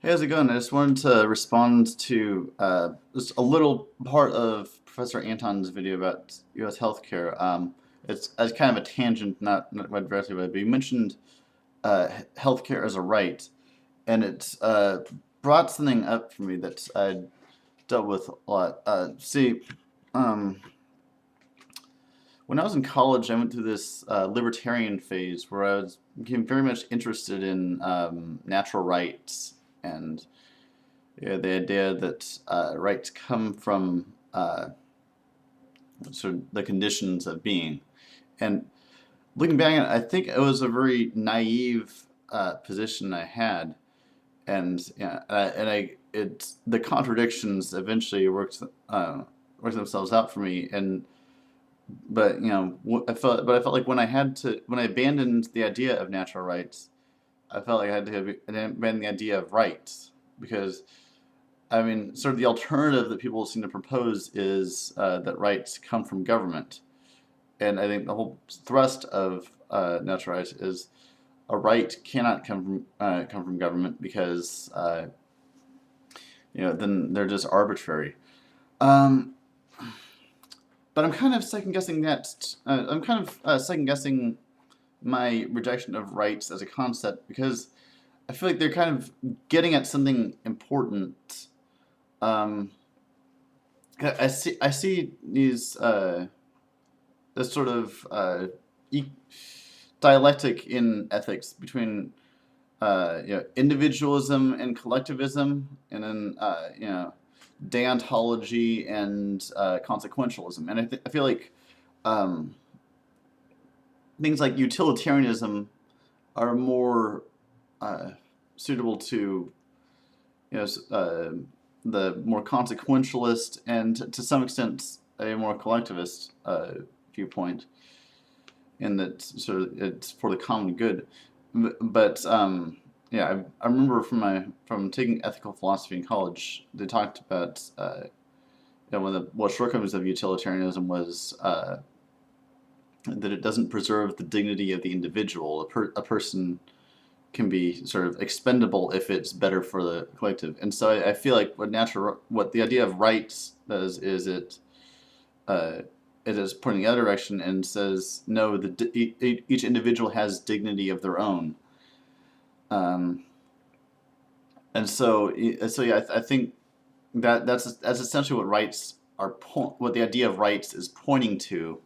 Hey, how's it going? I just wanted to respond to just a little part of Professor Anton's video about U.S. healthcare. It's as kind of a tangent, not quite directly, but he mentioned healthcare as a right, and it brought something up for me that I dealt with a lot. Um, when I was in college, I went through this libertarian phase where became very much interested in natural rights and the idea that rights come from sort of the conditions of being. And looking back at it, I think it was a very naive position I had, and it's the contradictions eventually worked themselves out for me. And but I felt like when I abandoned the idea of natural rights, I felt like I had to abandon the idea of rights because I mean, sort of the alternative that people seem to propose is that rights come from government, and I think the whole thrust of natural rights is a right cannot come from government because then they're just arbitrary. Um, but I'm kind of second guessing that. I'm kind of second guessing my rejection of rights as a concept because I feel like they're kind of getting at something important. Um, I see these this sort of e dialectic in ethics between individualism and collectivism, and then deontology and consequentialism. And I feel like um, things like utilitarianism are more uh, suitable to you know the more consequentialist and to some extent a more collectivist viewpoint, in that sort of it's for the common good. But yeah, I remember from taking ethical philosophy in college, they talked about one of the shortcomings of utilitarianism was that it doesn't preserve the dignity of the individual. A person can be sort of expendable if it's better for the collective. And so I feel like what the idea of rights does is uh, it is pointing the other direction and says no, each individual has dignity of their own. Um, and so yeah, I think that's essentially what what the idea of rights is pointing to,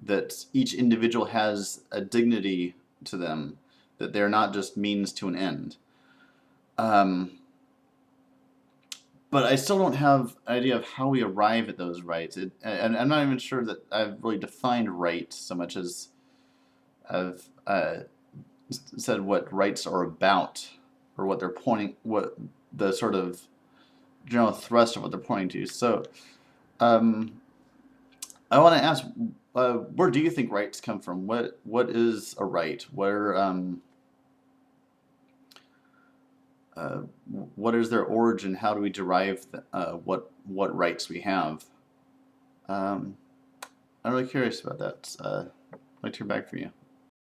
that each individual has a dignity to them, that they're not just means to an end. Um, but I still don't have an idea of how we arrive at those rights. And I'm not even sure that I've really defined right so much as I've said what rights are about, or what they're pointing, what the sort of general thrust of what they're pointing to. So um, I want to ask, where do you think rights come from? What is a right? Uh, what is their origin? How do we derive what rights we have? Um, I'm really curious about that. I'd like to hear back from you.